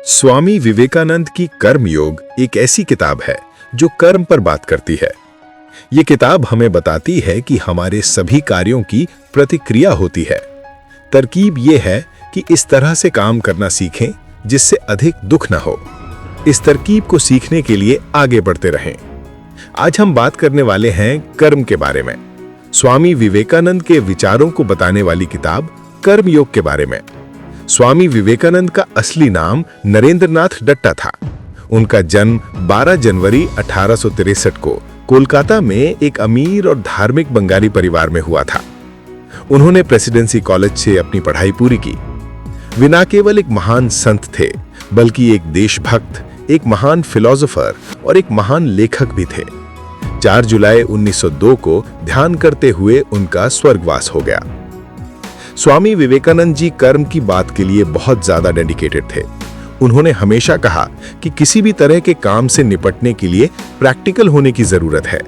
स्वामी विवेकानंद की कर्म योग एक ऐसी किताब है जो कर्म पर बात करती है। ये किताब हमें बताती है कि हमारे सभी कार्यों की प्रतिक्रिया होती है। तरकीब ये है कि इस तरह से काम करना सीखें जिससे अधिक दुख न हो। इस तरकीब को सीखने के लिए आगे बढ़ते रहें। आज हम बात करने वाले हैं कर्म के बारे में। स्वामी विवेकानंद के विचारों को बताने वाली किताब कर्म योग के बारे में। स्वामी विवेकानंद का असली नाम नरेंद्रनाथ दत्ता था। उनका जन्म 12 जनवरी 1863 को कोलकाता में एक अमीर और धार्मिक बंगाली परिवार में हुआ था। उन्होंने प्रेसिडेंसी कॉलेज से अपनी पढ़ाई पूरी की। वे न केवल एक महान संत थे, बल्कि एक देशभक्त, एक महान फिलोसोफर और एक महान लेखक भी थे। 4 जुलाई 1902 को ध्यान करते हुए उनका स्वर्गवास हो गया। स्वामी विवेकानंद जी कर्म की बात के लिए बहुत ज्यादा डेडिकेटेड थे। उन्होंने हमेशा कहा कि किसी भी तरह के काम से निपटने के लिए प्रैक्टिकल होने की जरूरत है।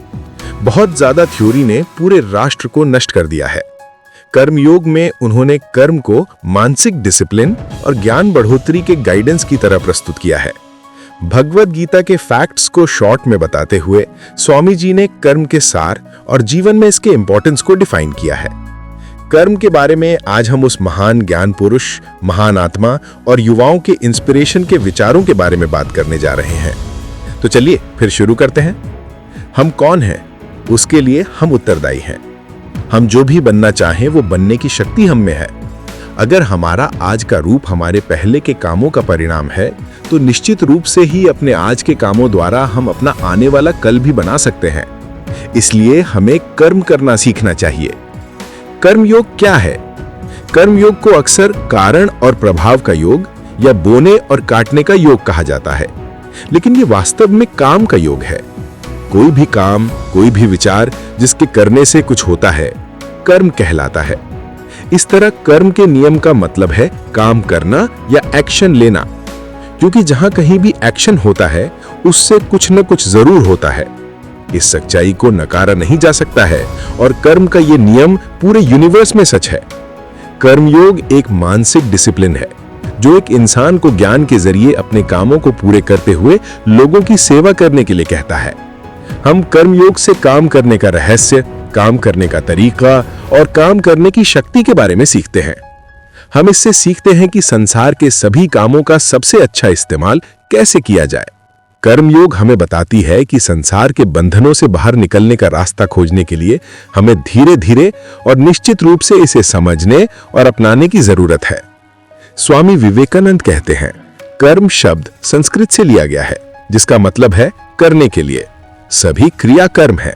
बहुत ज्यादा थ्योरी ने पूरे राष्ट्र को नष्ट कर दिया है। कर्म योग में उन्होंने कर्म को मानसिक डिसिप्लिन और ज्ञान बढ़ोतरी के गाइडेंस की तरह प्रस्तुत किया है। भगवद गीता के फैक्ट्स को शॉर्ट में बताते हुए स्वामी जी ने कर्म के सार और जीवन में इसके इंपॉर्टेंस को डिफाइन किया है। कर्म के बारे में आज हम उस महान ज्ञान पुरुष, महान आत्मा और युवाओं के इंस्पिरेशन के विचारों के बारे में बात करने जा रहे हैं। तो चलिए फिर शुरू करते हैं। हम कौन हैं? उसके लिए हम उत्तरदायी हैं। हम जो भी बनना चाहें वो बनने की शक्ति हम में है। अगर हमारा आज का रूप हमारे पहले के कामों का परिणाम है, तो निश्चित रूप से ही अपने आज के कामों द्वारा हम अपना आने वाला कल भी बना सकते हैं। इसलिए हमें कर्म करना सीखना चाहिए। कर्म योग क्या है? कर्म योग को अक्सर कारण और प्रभाव का योग या बोने और काटने का योग कहा जाता है, लेकिन ये वास्तव में काम का योग है। कोई भी काम, कोई भी विचार जिसके करने से कुछ होता है, कर्म कहलाता है। इस तरह कर्म के नियम का मतलब है काम करना या एक्शन लेना, क्योंकि जहां कहीं भी एक्शन होता है उससे कुछ न कुछ जरूर होता है। इस सच्चाई को नकारा नहीं जा सकता है और कर्म का यह नियम पूरे यूनिवर्स में सच है। कर्मयोग एक मानसिक डिसिप्लिन है जो एक इंसान को ज्ञान के जरिए अपने कामों को पूरे करते हुए लोगों की सेवा करने के लिए कहता है। हम कर्मयोग से काम करने का रहस्य, काम करने का तरीका और काम करने की शक्ति के बारे में सीखते हैं। हम इससे सीखते हैं कि संसार के सभी कामों का सबसे अच्छा इस्तेमाल कैसे किया जाए। कर्मयोग हमें बताती है कि संसार के बंधनों से बाहर निकलने का रास्ता खोजने के लिए हमें धीरे धीरे और निश्चित रूप से इसे समझने और अपनाने की जरूरत है। स्वामी विवेकानंद कहते हैं, कर्म शब्द संस्कृत से लिया गया है, जिसका मतलब है करने के लिए। सभी क्रिया कर्म है।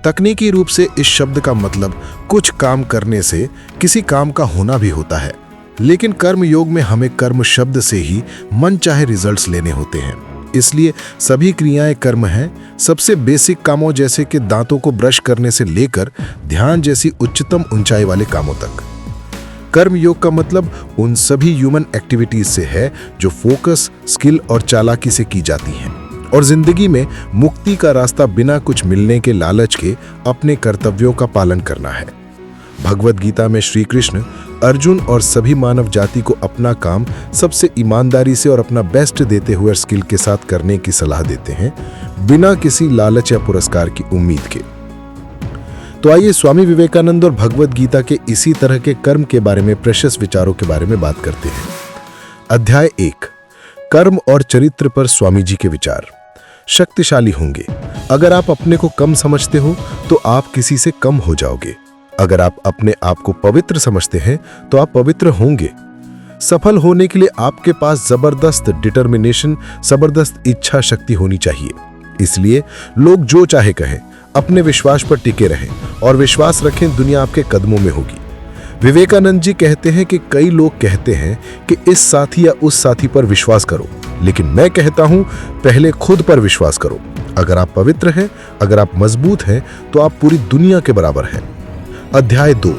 तकनीकी रूप से इस शब्द का मतलब कुछ काम करने से किसी काम का होना भी होता है, लेकिन कर्म योग में हमें कर्म शब्द से ही मनचाहे रिजल्ट्स लेने होते हैं। इसलिए सभी क्रियाएं कर्म हैं, सबसे बेसिक कामों जैसे कि दांतों को ब्रश करने से लेकर ध्यान जैसी उच्चतम ऊंचाई वाले कामों तक। कर्म योग का मतलब उन सभी ह्यूमन एक्टिविटीज से है जो फोकस, स्किल और चालाकी से की जाती हैं और जिंदगी में मुक्ति का रास्ता बिना कुछ मिलने के लालच के अपने कर्तव्यों का पालन करना है। भगवद गीता में श्री कृष्ण अर्जुन और सभी मानव जाति को अपना काम सबसे ईमानदारी से और अपना बेस्ट देते हुए स्किल के साथ करने की सलाह देते हैं, बिना किसी लालच या पुरस्कार की उम्मीद के। तो आइए स्वामी विवेकानंद और भगवद गीता के इसी तरह के कर्म के बारे में, प्रेशियस विचारों के बारे में बात करते हैं। अध्याय 1, कर्म और चरित्र पर स्वामी जी के विचार। शक्तिशाली होंगे। अगर आप अपने को कम समझते हो तो आप किसी से कम हो जाओगे। अगर आप अपने आप को पवित्र समझते हैं तो आप पवित्र होंगे। सफल होने के लिए आपके पास जबरदस्त डिटर्मिनेशन, जबरदस्त इच्छा शक्ति होनी चाहिए। इसलिए लोग जो चाहे कहें, अपने विश्वास पर टिके रहें और विश्वास रखें, दुनिया आपके कदमों में होगी। विवेकानंद जी कहते हैं कि कई लोग कहते हैं कि इस साथी या उस साथी पर विश्वास करो, लेकिन मैं कहता हूं पहले खुद पर विश्वास करो। अगर आप पवित्र हैं, अगर आप मजबूत हैं, तो आप पूरी दुनिया के बराबर हैं। अध्याय 2,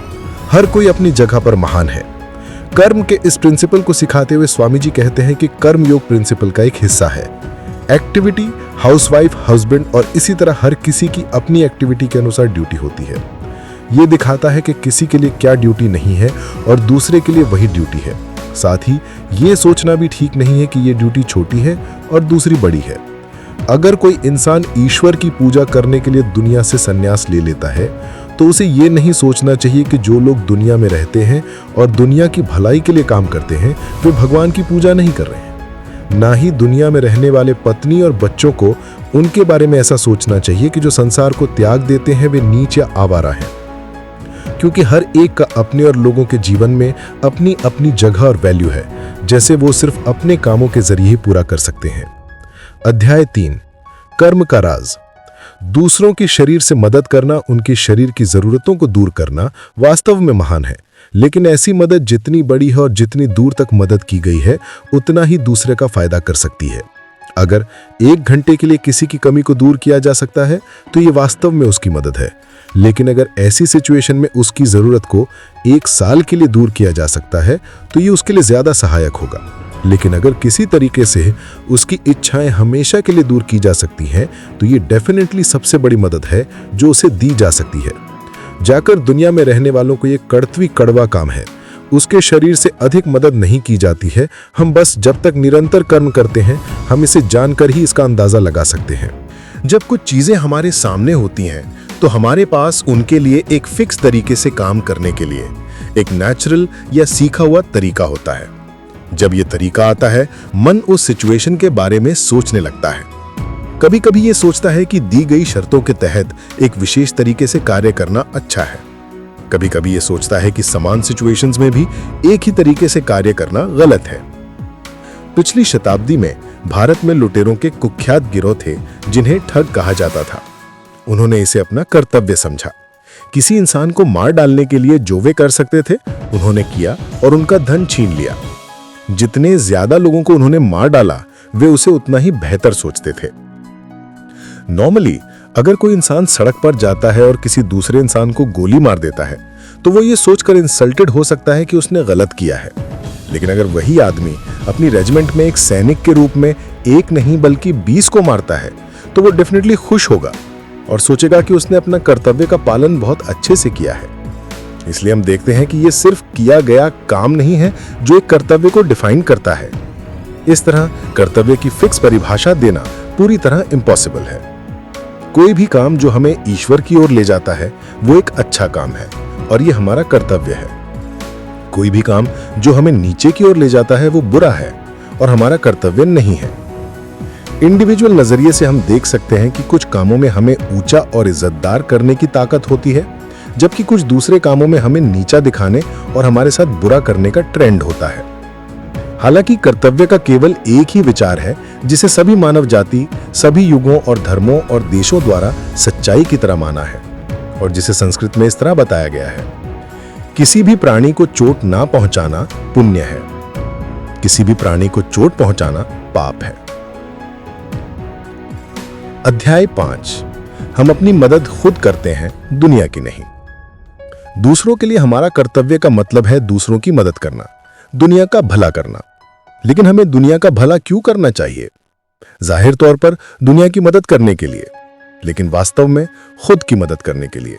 हर कोई अपनी जगह पर महान है। कर्म के इस प्रिंसिपल को सिखाते हुए स्वामी जी कहते हैं कि कर्म योग प्रिंसिपल का एक हिस्सा है। एक्टिविटी, हाउसवाइफ, हस्बैंड और इसी तरह हर किसी की अपनी एक्टिविटी के अनुसार ड्यूटी होती है। ये दिखाता है कि किसी के लिए क्या ड्यूटी नहीं है और दूसरे के लिए वही ड्यूटी है। साथ ही ये सोचना भी ठीक नहीं है कि ये ड्यूटी छोटी है और दूसरी बड़ी है। अगर कोई इंसान ईश्वर की पूजा करने के लिए दुनिया से संन्यास ले लेता है तो उसे ये नहीं सोचना चाहिए कि जो लोग दुनिया में रहते हैं और दुनिया की भलाई के लिए काम करते हैं वे भगवान की पूजा नहीं कर रहे हैं। ना ही दुनिया में रहने वाले पत्नी और बच्चों को उनके बारे में ऐसा सोचना चाहिए कि जो संसार को त्याग देते हैं वे नीच या आवारा हैं, क्योंकि हर एक का अपने और लोगों के जीवन में अपनी अपनी जगह और वैल्यू है, जैसे वो सिर्फ अपने कामों के जरिए ही पूरा कर सकते हैं। अध्याय 3, कर्म का राज। दूसरों के शरीर से मदद करना, उनके शरीर की जरूरतों को दूर करना वास्तव में महान है, लेकिन ऐसी मदद जितनी बड़ी है और जितनी दूर तक मदद की गई है उतना ही दूसरे का फायदा कर सकती है। अगर 1 घंटे के लिए किसी की कमी को दूर किया जा सकता है तो ये वास्तव में उसकी मदद है, लेकिन अगर ऐसी सिचुएशन में उसकी जरूरत को 1 साल के लिए दूर किया जा सकता है तो ये उसके लिए ज्यादा सहायक होगा। लेकिन अगर किसी तरीके से उसकी इच्छाएं हमेशा के लिए दूर की जा सकती हैं तो ये डेफिनेटली सबसे बड़ी मदद है जो उसे दी जा सकती है। जाकर दुनिया में रहने वालों को ये कड़वा काम है, उसके शरीर से अधिक मदद नहीं की जाती है। हम बस जब तक निरंतर कर्म करते हैं हम इसे जानकर ही इसका अंदाजा लगा सकते हैं। जब कुछ चीजें हमारे सामने होती हैं तो हमारे पास उनके लिए एक फिक्स तरीके से काम करने के लिए एक नेचुरल या सीखा हुआ तरीका होता है। जब ये तरीका आता है मन उस सिचुएशन के बारे में सोचने लगता है। कभी कभी ये सोचता है कि दी गई शर्तों के तहत एक विशेष तरीके से कार्य करना अच्छा है। कभी कभी ये सोचता है कि समान सिचुएशंस में भी एक ही तरीके से कार्य करना गलत है। पिछली शताब्दी में भारत में लुटेरों के कुख्यात गिरोह थे जिन्हें ठग कहा जाता था। उन्होंने इसे अपना कर्तव्य समझा। किसी इंसान को मार डालने के लिए जो वे कर सकते थे उन्होंने किया और उनका धन छीन लिया। जितने ज्यादा लोगों को उन्होंने मार डाला वे उसे उतना ही बेहतर सोचते थे। नॉर्मली अगर कोई इंसान सड़क पर जाता है और किसी दूसरे इंसान को गोली मार देता है तो वो ये सोचकर इंसल्टेड हो सकता है कि उसने गलत किया है। लेकिन अगर वही आदमी अपनी रेजिमेंट में एक सैनिक के रूप में एक नहीं बल्कि 20 को मारता है तो वो डेफिनेटली खुश होगा और सोचेगा कि उसने अपना कर्तव्य का पालन बहुत अच्छे से किया है। इसलिए हम देखते हैं कि ये सिर्फ किया गया काम नहीं है जो एक कर्तव्य को डिफाइन करता है। इस तरह कर्तव्य की फिक्स परिभाषा देना पूरी तरह इम्पॉसिबल है। कोई भी काम जो हमें ईश्वर की ओर ले जाता है वो एक अच्छा काम है और ये हमारा कर्तव्य है। कोई भी काम जो हमें नीचे की ओर ले जाता है वो बुरा है और हमारा कर्तव्य नहीं है। इंडिविजुअल नजरिए से हम देख सकते हैं कि कुछ कामों में हमें ऊंचा और इज्जतदार करने की ताकत होती है, जबकि कुछ दूसरे कामों में हमें नीचा दिखाने और हमारे साथ बुरा करने का ट्रेंड होता है। हालांकि कर्तव्य का केवल एक ही विचार है जिसे सभी मानव जाति, सभी युगों और धर्मों और देशों द्वारा सच्चाई की तरह माना है और जिसे संस्कृत में इस तरह बताया गया है, किसी भी प्राणी को चोट ना पहुंचाना पुण्य है, किसी भी प्राणी को चोट पहुंचाना पाप है। अध्याय 5, हम अपनी मदद खुद करते हैं, दुनिया की नहीं। दूसरों के लिए हमारा कर्तव्य का मतलब है दूसरों की मदद करना, दुनिया का भला करना। लेकिन हमें दुनिया का भला क्यों करना चाहिए? जाहिर तौर पर दुनिया की मदद करने के लिए, लेकिन वास्तव में खुद की मदद करने के लिए।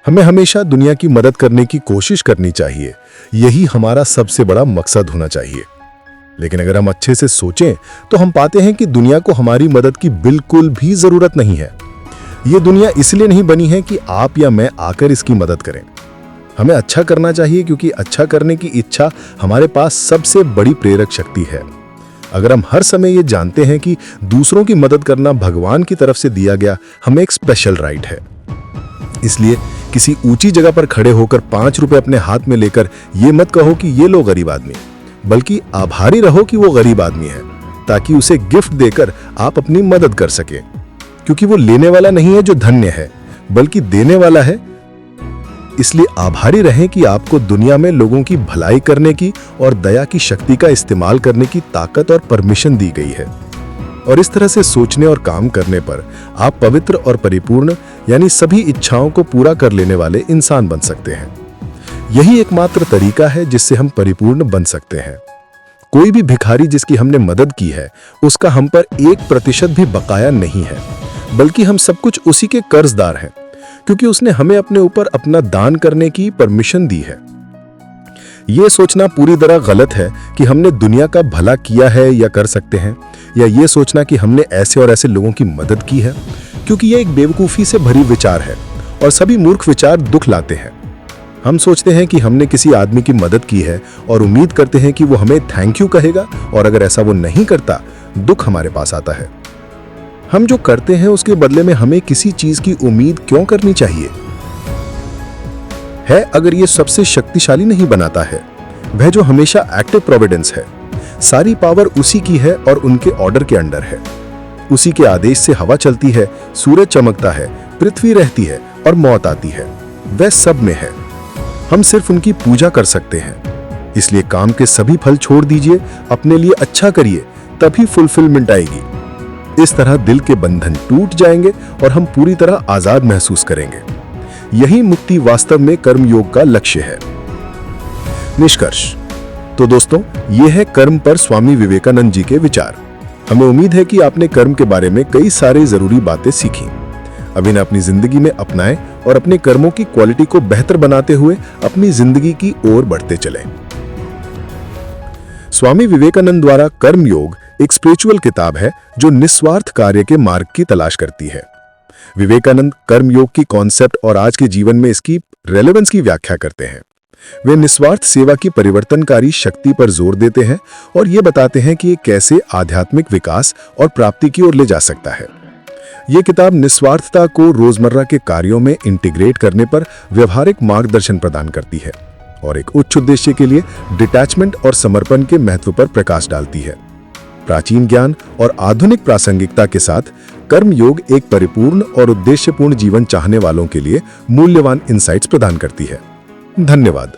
हमें हमेशा दुनिया की मदद करने की कोशिश करनी चाहिए, यही हमारा सबसे बड़ा मकसद होना चाहिए। लेकिन अगर हम अच्छे से सोचें तो हम पाते हैं कि दुनिया को हमारी मदद की बिल्कुल भी जरूरत नहीं है। यह दुनिया इसलिए नहीं बनी है कि आप या मैं आकर इसकी मदद करें। हमें अच्छा करना चाहिए क्योंकि अच्छा करने की इच्छा हमारे पास सबसे बड़ी प्रेरक शक्ति है। अगर हम हर समय ये जानते हैं कि दूसरों की मदद करना भगवान की तरफ से दिया गया हमें एक स्पेशल राइट है, इसलिए किसी ऊंची जगह पर खड़े होकर 5 रुपए अपने हाथ में लेकर ये मत कहो कि ये लो गरीब आदमी, बल्कि आभारी रहो कि वो गरीब आदमी है, ताकि उसे गिफ्ट देकर आप अपनी मदद कर सके। क्योंकि वो लेने वाला नहीं है जो धन्य है, बल्कि देने वाला है। इसलिए आभारी रहें कि आपको दुनिया में लोगों की भलाई करने की और दया की शक्ति का इस्तेमाल करने की ताकत और परमिशन दी गई है। और इस तरह से सोचने और काम करने पर आप पवित्र और परिपूर्ण यानी सभी इच्छाओं को पूरा कर लेने वाले इंसान बन सकते हैं। यही एकमात्र तरीका है जिससे हम परिपूर्ण बन सकते हैं। कोई भी भिखारी जिसकी हमने मदद की है उसका हम पर 1% भी बकाया नहीं है, बल्कि हम सब कुछ उसी के कर्जदार हैं, क्योंकि उसने हमें अपने ऊपर अपना दान करने की परमिशन दी है। ये सोचना पूरी तरह गलत है कि हमने दुनिया का भला किया है या कर सकते हैं, या ये सोचना कि हमने ऐसे और ऐसे लोगों की मदद की है, क्योंकि ये एक बेवकूफ़ी से भरी विचार है और सभी मूर्ख विचार दुख लाते हैं। हम सोचते हैं कि हमने किसी आदमी की मदद की है और उम्मीद करते हैं कि वो हमें थैंक यू कहेगा, और अगर ऐसा वो नहीं करता, दुख हमारे पास आता है। हम जो करते हैं उसके बदले में हमें किसी चीज की उम्मीद क्यों करनी चाहिए? है अगर ये सबसे शक्तिशाली नहीं बनाता है, वह जो हमेशा एक्टिव प्रोविडेंस है। सारी पावर उसी की है और उनके ऑर्डर के अंडर है। उसी के आदेश से हवा चलती है, सूरज चमकता है, पृथ्वी रहती है और मौत आती है। वह सब में है। हम सिर्फ उनकी पूजा कर सकते हैं। इसलिए काम के सभी फल छोड़ दीजिए, अपने लिए अच्छा करिए, तभी फुलफिलमेंट आएगी। इस तरह दिल के बंधन टूट जाएंगे और हम पूरी तरह आजाद महसूस करेंगे। यही मुक्ति वास्तव में कर्मयोग का लक्ष्य है। निष्कर्ष। तो दोस्तों, ये है कर्म पर स्वामी विवेकानंद जी के विचार। हमें उम्मीद है कि आपने कर्म के बारे में कई सारे जरूरी बातें सीखी। अब इन्हें अपनी जिंदगी में अपनाएं और अपने कर्मों की क्वालिटी को बेहतर बनाते हुए अपनी जिंदगी की ओर बढ़ते चलें। स्वामी विवेकानंद द्वारा कर्मयोग एक स्पिरिचुअल किताब है जो निस्वार्थ कार्य के मार्ग की तलाश करती है। विवेकानंद कर्मयोग की कॉन्सेप्ट और आज के जीवन में इसकी रेलेवेंस की व्याख्या करते हैं। वे निस्वार्थ सेवा की परिवर्तनकारी शक्ति पर जोर देते हैं और ये बताते हैं कि ये कैसे आध्यात्मिक विकास और प्राप्ति की ओर ले जा सकता है। ये किताब निस्वार्थता को रोजमर्रा के कार्यों में इंटीग्रेट करने पर व्यवहारिक मार्गदर्शन प्रदान करती है और एक उच्च उद्देश्य के लिए डिटैचमेंट और समर्पण के महत्व पर प्रकाश डालती है। प्राचीन ज्ञान और आधुनिक प्रासंगिकता के साथ कर्मयोग एक परिपूर्ण और उद्देश्यपूर्ण जीवन चाहने वालों के लिए मूल्यवान इंसाइट्स प्रदान करती है। धन्यवाद।